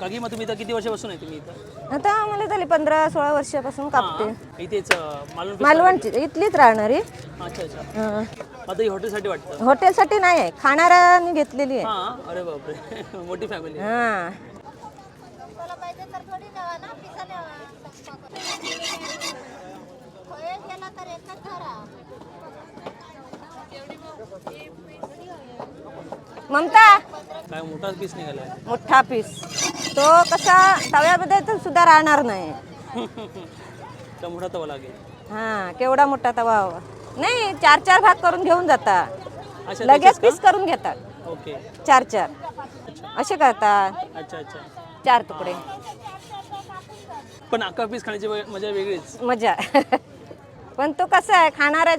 काकी मग तुम्ही इथं किती वर्षापासून आहे तुम्ही इथं? आता आम्हाला झाली 15-16 वर्षापासून कापते. इथेच मालवण मालवणची इथलीच राहणारी. अच्छा अच्छा. हं. आता ही हॉटेलसाठी वाटतं. हॉटेलसाठी नाही आहे, खाणाऱ्यांनी घेतलेली आहे. हां, अरे बापरे मोठी फॅमिली. हां. ममता काय मोठा पीस निघालाय. मोठा पीस तो कसा तव्यामध्ये तर सुद्धा राहणार नाही. तर मोठा तवा लागेल. हा केवढा मोठा तवा हवा. नाही 4-4 भाग करून घेऊन जातात. अच्छा लगेच पीस करून घेतात. ओके. 4-4 असे करतात. अच्छा अच्छा. 4 तुकडे. पण अख्खा पीस खाण्याची मजा वेगळीच. मजा पण तो कसा आहे खाणारा